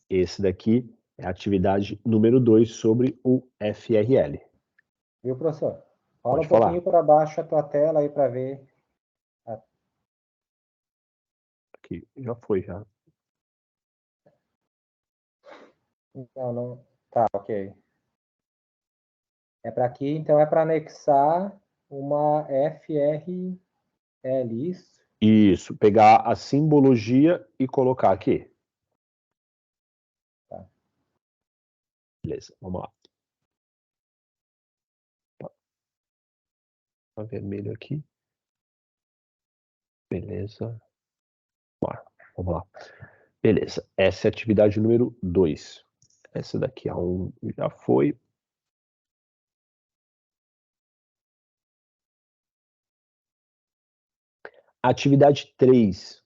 Speaker 1: Esse daqui é a atividade número 2 sobre o FRL.
Speaker 2: Viu, professor? Fala
Speaker 1: Pode
Speaker 2: um
Speaker 1: falar.
Speaker 2: pouquinho para baixo a tua tela aí para ver.
Speaker 1: Aqui, já foi, já.
Speaker 2: Não. Tá, ok. É para aqui, então é para anexar uma FRL, isso?
Speaker 1: Isso, pegar a simbologia e colocar aqui.
Speaker 2: Tá.
Speaker 1: Beleza, vamos lá. Tá vermelho aqui. Beleza. Vamos lá. Beleza. Essa é a atividade número 2. Essa daqui, a 1 já foi. Atividade 3.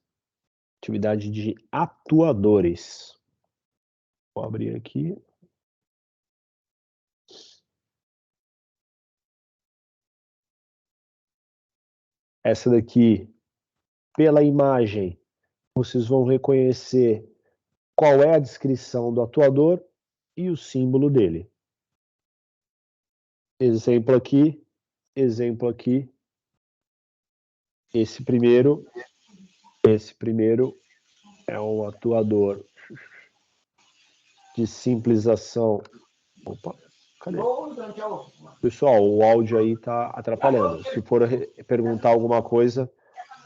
Speaker 1: Atividade de atuadores. Vou abrir aqui. Essa daqui, pela imagem, vocês vão reconhecer qual é a descrição do atuador e o símbolo dele. Exemplo aqui, exemplo aqui. Esse primeiro é um atuador de simples ação. Opa, cadê? Pessoal, o áudio aí tá atrapalhando. Se for perguntar alguma coisa,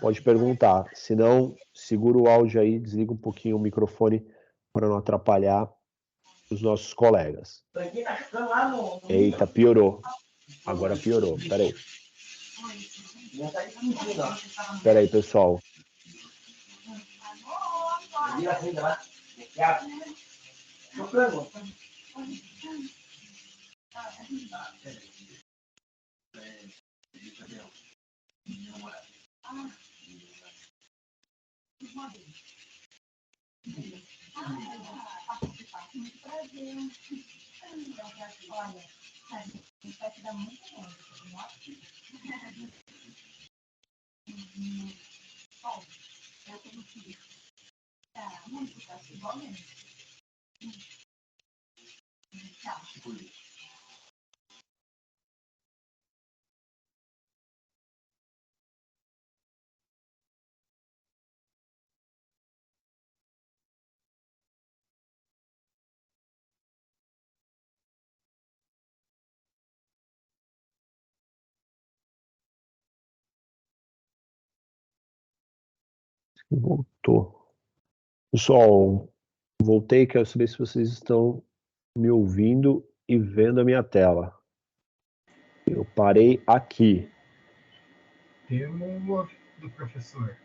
Speaker 1: pode perguntar. Se não, segura o áudio aí, desliga um pouquinho o microfone para não atrapalhar os nossos colegas. Eita, piorou. Agora piorou. Peraí. Peraí, pessoal. Voltou. Pessoal, voltei, quero saber se vocês estão me ouvindo e vendo a minha tela. Eu parei aqui.
Speaker 4: Temos do professor.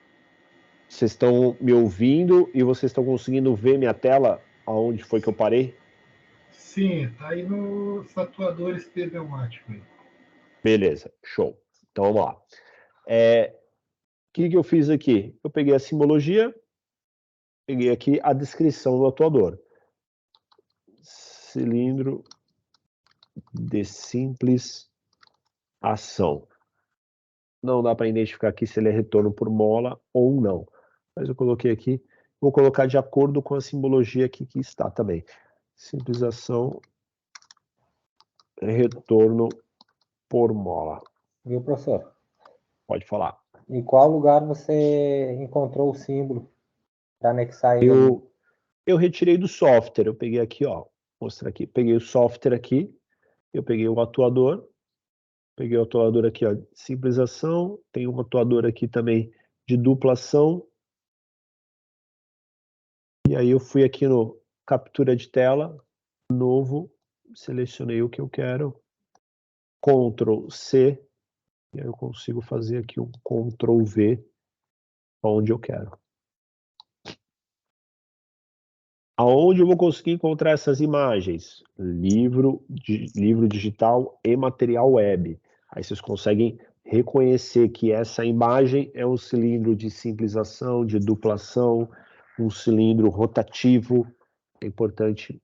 Speaker 1: Vocês estão me ouvindo e vocês estão conseguindo ver minha tela? Aonde foi que eu parei?
Speaker 4: Sim, tá aí nos atuadores pneumáticos.
Speaker 1: Beleza, show. Então vamos lá. O que eu fiz aqui? Eu peguei a simbologia, peguei aqui a descrição do atuador. Cilindro de simples ação. Não dá para identificar aqui se ele é retorno por mola ou não. Mas eu coloquei aqui, vou colocar de acordo com a simbologia aqui que está também. Simples ação, retorno por mola.
Speaker 2: Viu, professor?
Speaker 1: Pode falar.
Speaker 2: Em qual lugar você encontrou o símbolo para anexar ele?
Speaker 1: Eu retirei do software, eu peguei aqui, ó, mostrar aqui. Peguei o software aqui, eu peguei o atuador, aqui, ó, simples ação, tem um atuador aqui também de dupla ação. E aí eu fui aqui no captura de tela, novo, selecionei o que eu quero, Ctrl C, e aí eu consigo fazer aqui um Ctrl V onde eu quero. Aonde eu vou conseguir encontrar essas imagens? Livro digital e material web. Aí vocês conseguem reconhecer que essa imagem é um cilindro de simples ação, de dupla ação, um cilindro rotativo. É importante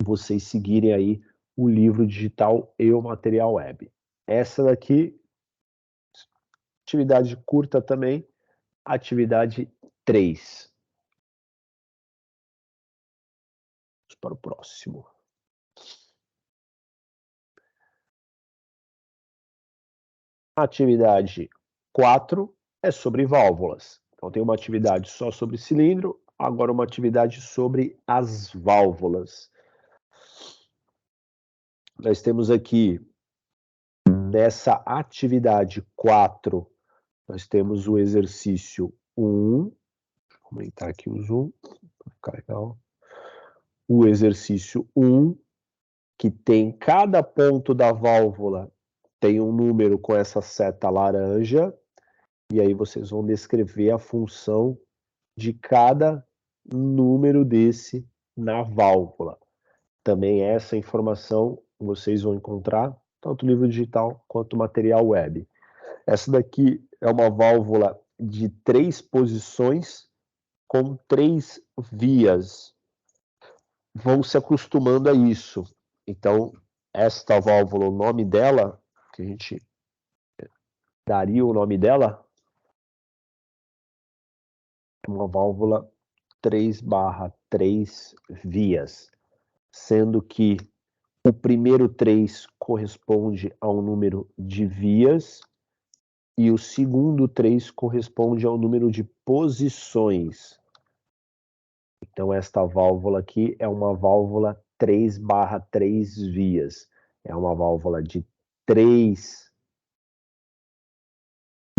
Speaker 1: vocês seguirem aí o livro digital e o material web. Essa daqui, atividade curta também, atividade 3. Vamos para o próximo. Atividade 4 é sobre válvulas. Então tem uma atividade só sobre cilindro, agora uma atividade sobre as válvulas. Nós temos aqui, nessa atividade 4, nós temos o exercício 1. Vou aumentar aqui o zoom, para ficar legal. O exercício 1, que tem cada ponto da válvula tem um número com essa seta laranja, e aí vocês vão descrever a função de cada número desse na válvula. Também essa informação vocês vão encontrar tanto no livro digital quanto no material web. Essa daqui é uma válvula de 3 posições com 3 vias. Vão se acostumando a isso. Então, esta válvula, o nome dela, que a gente daria o nome dela, é uma válvula 3/3 vias, sendo que o primeiro 3 corresponde ao número de vias e o segundo 3 corresponde ao número de posições. Então, esta válvula aqui é uma válvula 3/3 vias. É uma válvula de 3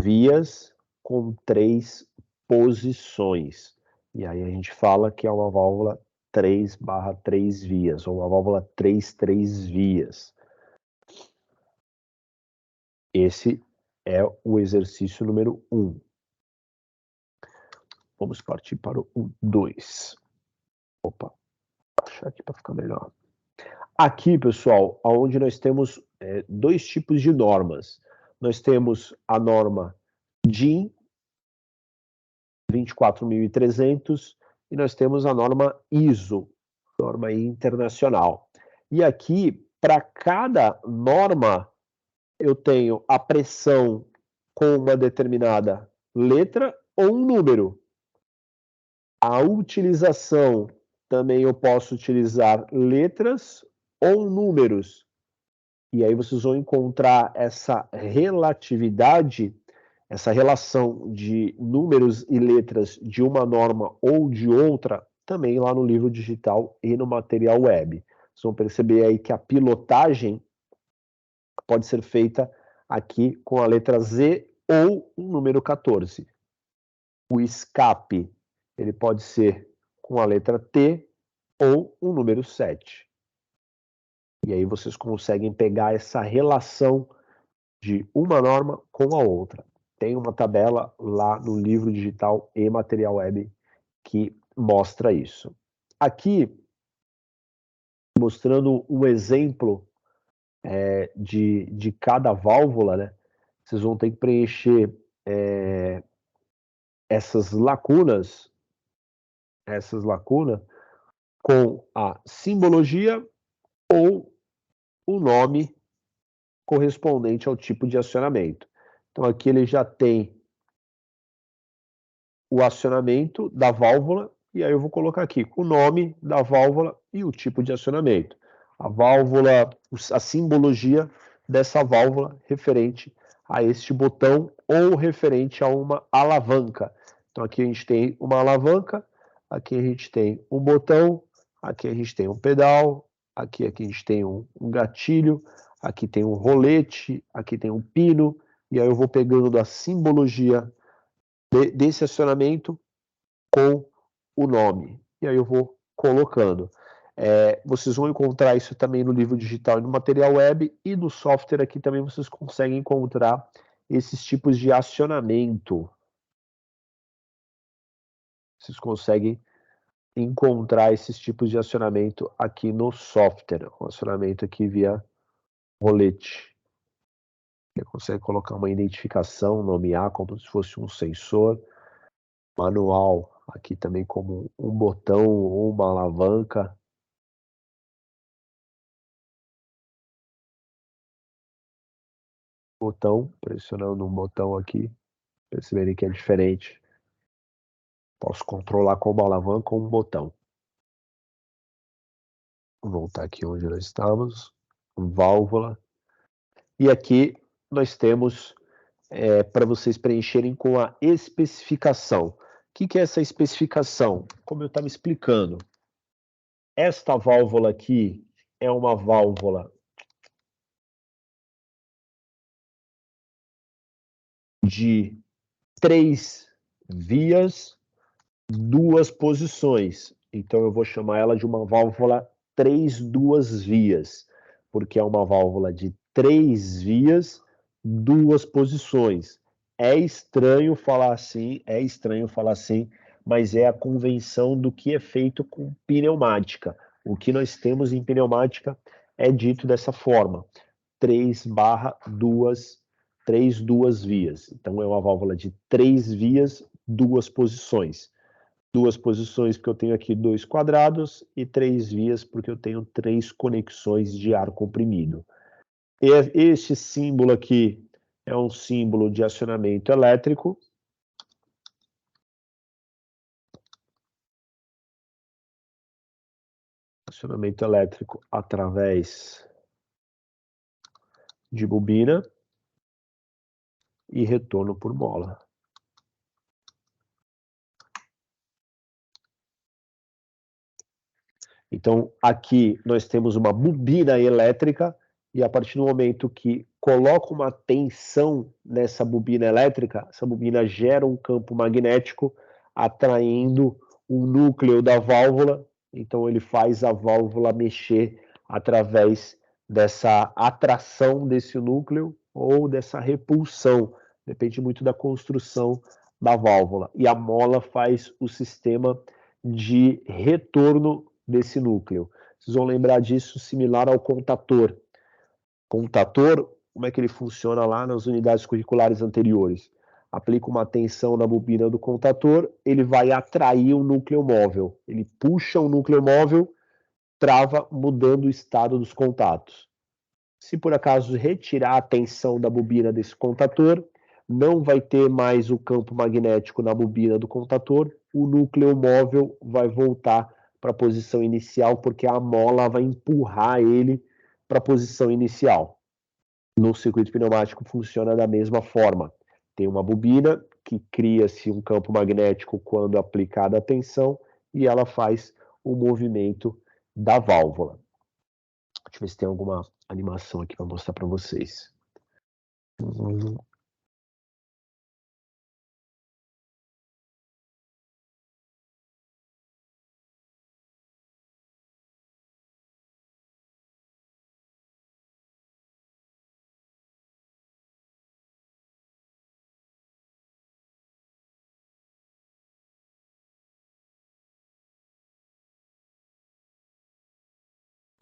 Speaker 1: vias com 3 posições. E aí a gente fala que é uma válvula 3/3 vias, ou uma válvula 3 vias. Esse é o exercício número 1. Vamos partir para o 2. Opa, vou achar aqui para ficar melhor. Aqui, pessoal, onde nós temos 2 tipos de normas. Nós temos a norma DIN 24300 e nós temos a norma ISO, norma internacional. E aqui, para cada norma, eu tenho a pressão com uma determinada letra ou um número. A utilização também eu posso utilizar letras ou números. E aí vocês vão encontrar essa relatividade, essa relação de números e letras de uma norma ou de outra, também lá no livro digital e no material web. Vocês vão perceber aí que a pilotagem pode ser feita aqui com a letra Z ou o número 14. O escape, ele pode ser com a letra T ou o número 7. E aí vocês conseguem pegar essa relação de uma norma com a outra. Tem uma tabela lá no livro digital e material web que mostra isso. Aqui, mostrando um exemplo de cada válvula, né? Vocês vão ter que preencher essas lacunas com a simbologia ou o nome correspondente ao tipo de acionamento. Então aqui ele já tem o acionamento da válvula, e aí eu vou colocar aqui o nome da válvula e o tipo de acionamento. A válvula, a simbologia dessa válvula referente a este botão ou referente a uma alavanca. Então aqui a gente tem uma alavanca, aqui a gente tem um botão, aqui a gente tem um pedal, aqui a gente tem um gatilho, aqui tem um rolete, aqui tem um pino, e aí eu vou pegando a simbologia desse acionamento com o nome. E aí eu vou colocando. Vocês vão encontrar isso também no livro digital e no material web, e no software aqui também vocês conseguem encontrar esses tipos de acionamento. Vocês conseguem encontrar esses tipos de acionamento aqui no software. O acionamento aqui via rolete. Você consegue colocar uma identificação, nomear como se fosse um sensor. Manual, aqui também como um botão ou uma alavanca. Botão, pressionando um botão aqui, perceberem que é diferente. Posso controlar como alavanca ou um botão. Vou voltar aqui onde nós estávamos. Válvula. E aqui nós temos para vocês preencherem com a especificação. O que é essa especificação? Como eu estava explicando, esta válvula aqui é uma válvula de 3 vias, 2 posições. Então eu vou chamar ela de uma válvula 3 2 vias, porque é uma válvula de 3 vias, 2 posições. É estranho falar assim, mas é a convenção do que é feito com pneumática. O que nós temos em pneumática é dito dessa forma: 3/2, 2 vias. Então, é uma válvula de 3 vias, 2 posições. 2 posições porque eu tenho aqui 2 quadrados e 3 vias porque eu tenho 3 conexões de ar comprimido. Este símbolo aqui é um símbolo de acionamento elétrico. Acionamento elétrico através de bobina e retorno por mola. Então, aqui nós temos uma bobina elétrica e a partir do momento que coloco uma tensão nessa bobina elétrica, essa bobina gera um campo magnético atraindo o núcleo da válvula. Então, ele faz a válvula mexer através dessa atração desse núcleo ou dessa repulsão. Depende muito da construção da válvula. E a mola faz o sistema de retorno desse núcleo. Vocês vão lembrar disso similar ao contator. Contator, como é que ele funciona lá nas unidades curriculares anteriores? Aplica uma tensão na bobina do contator, ele vai atrair o núcleo móvel. Ele puxa o núcleo móvel, trava, mudando o estado dos contatos. Se por acaso retirar a tensão da bobina desse contator, não vai ter mais o campo magnético na bobina do contator, o núcleo móvel vai voltar para a posição inicial, porque a mola vai empurrar ele para a posição inicial. No circuito pneumático funciona da mesma forma. Tem uma bobina que cria-se um campo magnético quando aplicada a tensão e ela faz o movimento da válvula. Deixa eu ver se tem alguma animação aqui para mostrar para vocês.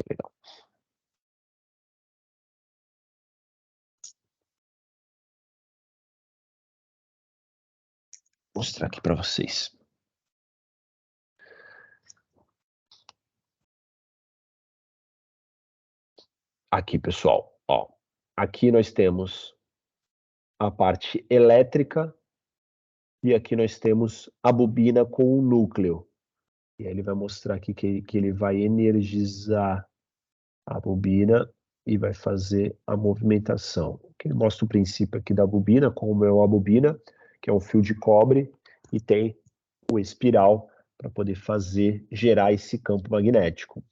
Speaker 1: Legal. Vou mostrar aqui para vocês. Aqui, pessoal, ó. Aqui nós temos a parte elétrica e aqui nós temos a bobina com o núcleo. E aí ele vai mostrar aqui que ele vai energizar a bobina e vai fazer a movimentação. Ele mostra o princípio aqui da bobina, como é a bobina, que é um fio de cobre, e tem o espiral para poder gerar esse campo magnético.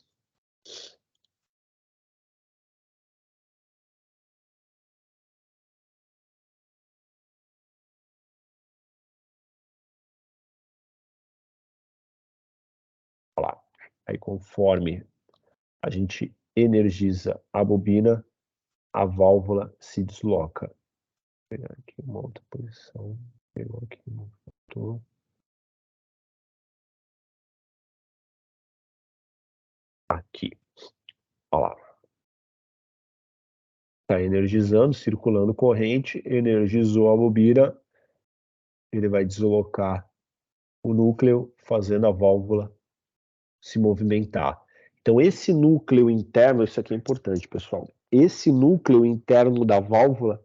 Speaker 1: Olha lá. Aí conforme a gente energiza a bobina, a válvula se desloca. Vou pegar aqui uma outra posição. Pegou aqui, voltou. Aqui. Olha lá. Está energizando, circulando corrente, energizou a bobina, ele vai deslocar o núcleo, fazendo a válvula se movimentar. Então, esse núcleo interno, isso aqui é importante, pessoal. Esse núcleo interno da válvula,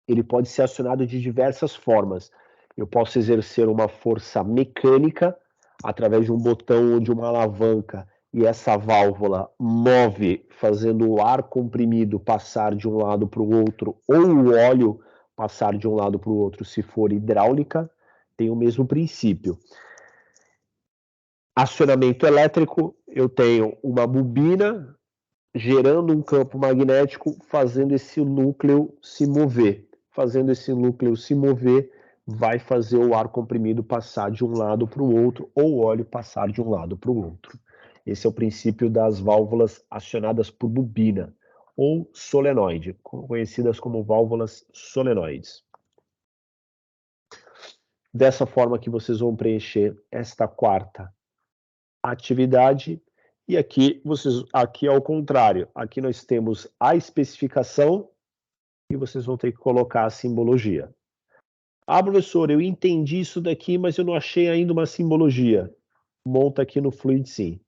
Speaker 1: ele pode ser acionado de diversas formas. Eu posso exercer uma força mecânica através de um botão ou de uma alavanca e essa válvula move, fazendo o ar comprimido passar de um lado para o outro ou o óleo passar de um lado para o outro. Se for hidráulica, tem o mesmo princípio. Acionamento elétrico, eu tenho uma bobina gerando um campo magnético, fazendo esse núcleo se mover. Fazendo esse núcleo se mover, vai fazer o ar comprimido passar de um lado para o outro, ou o óleo passar de um lado para o outro. Esse é o princípio das válvulas acionadas por bobina. ou solenoide, conhecidas como válvulas solenoides. Dessa forma que vocês vão preencher esta quarta atividade, e aqui ao contrário, aqui nós temos a especificação e vocês vão ter que colocar a simbologia. Ah, professor, eu entendi isso daqui, mas eu não achei ainda uma simbologia. Monta aqui no FluidSim.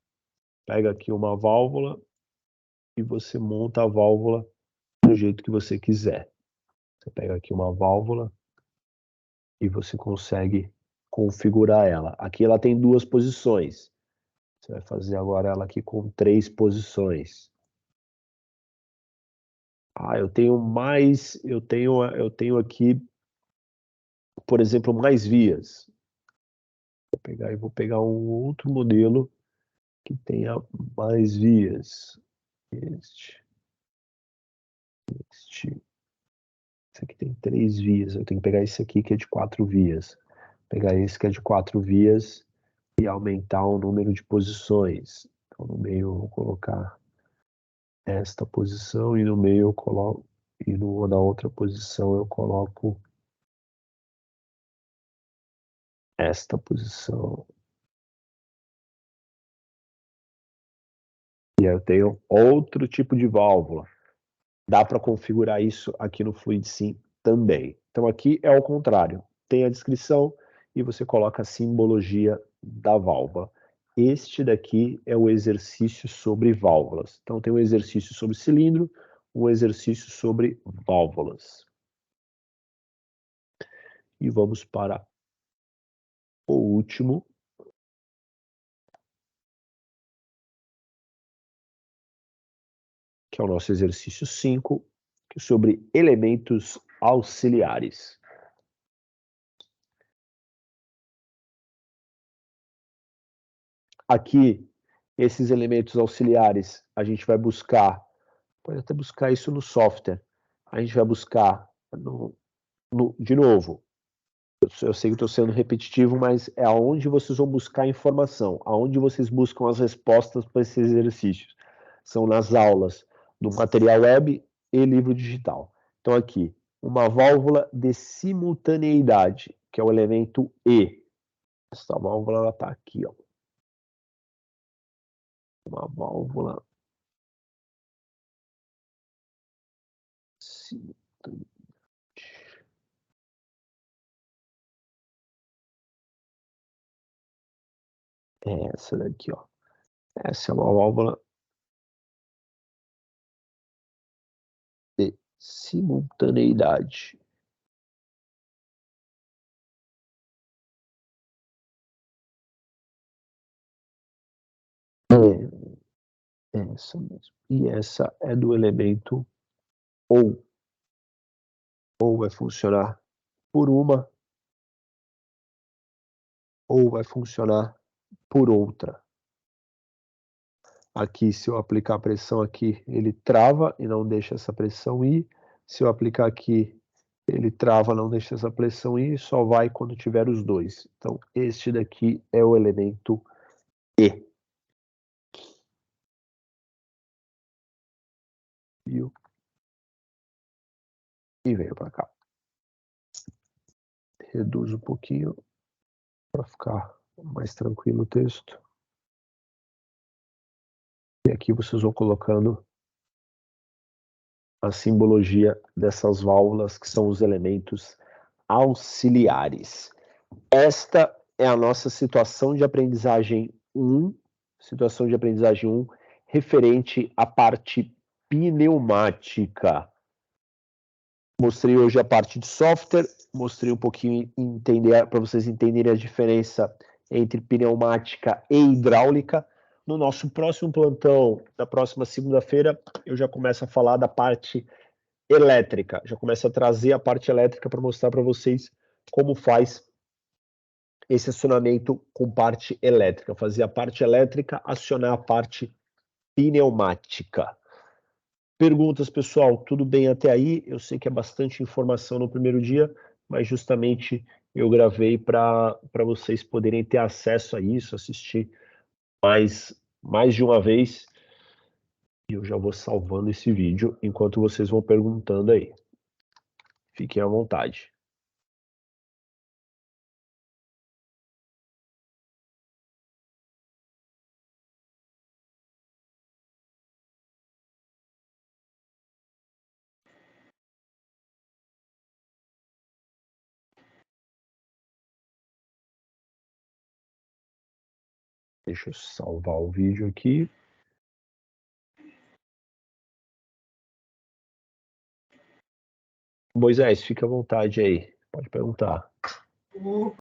Speaker 1: Pega aqui uma válvula e você monta a válvula do jeito que você quiser. Você pega aqui uma válvula e você consegue configurar ela. Aqui ela tem 2 posições. Você vai fazer agora ela aqui com 3 posições. Ah, eu tenho aqui, por exemplo, mais vias. Vou pegar um outro modelo que tenha mais vias. Esse aqui tem 3 vias. Eu tenho que pegar esse aqui que é de 4 vias. Pegar esse que é de 4 vias e aumentar o número de posições. Então, no meio eu vou colocar esta posição e no meio eu coloco, e na outra posição eu coloco esta posição. E aí eu tenho outro tipo de válvula. Dá para configurar isso aqui no FluidSim também. Então aqui é ao contrário. Tem a descrição e você coloca a simbologia da válvula. Este daqui é o exercício sobre válvulas. Então tem um exercício sobre cilindro, um exercício sobre válvulas. E vamos para o último. Que é o nosso exercício 5, que é sobre elementos auxiliares. Aqui, esses elementos auxiliares, a gente vai buscar, pode até buscar isso no software, a gente vai buscar, de novo, eu sei que estou sendo repetitivo, mas é aonde vocês vão buscar informação, aonde vocês buscam as respostas para esses exercícios. São nas aulas do material web e livro digital. Então aqui, uma válvula de simultaneidade, que é o elemento E. Essa válvula está aqui, ó. Uma válvula simultaneidade. É essa daqui, ó. Essa é uma válvula de simultaneidade. Essa mesmo. E essa é do elemento ou. Ou vai funcionar por uma, ou vai funcionar por outra. Aqui, se eu aplicar a pressão aqui, ele trava e não deixa essa pressão ir. Se eu aplicar aqui, ele trava, não deixa essa pressão ir, só vai quando tiver os dois. Então, este daqui é o elemento E. E venho para cá. Reduzo um pouquinho para ficar mais tranquilo o texto. E aqui vocês vão colocando a simbologia dessas válvulas, que são os elementos auxiliares. Esta é a nossa situação de aprendizagem 1, referente à parte pneumática. Mostrei hoje a parte de software, mostrei um pouquinho para vocês entenderem a diferença entre pneumática e hidráulica. No nosso próximo plantão, da próxima segunda-feira, eu já começo a falar da parte elétrica. Já começo a trazer a parte elétrica para mostrar para vocês como faz esse acionamento com parte elétrica. Fazer a parte elétrica acionar a parte pneumática. Perguntas, pessoal? Tudo bem até aí? Eu sei que é bastante informação no primeiro dia, mas justamente eu gravei para vocês poderem ter acesso a isso, assistir mais de uma vez E eu já vou salvando esse vídeo enquanto vocês vão perguntando aí. Fiquem à vontade. Deixa eu salvar o vídeo aqui. Moisés, fica à vontade aí. Pode perguntar.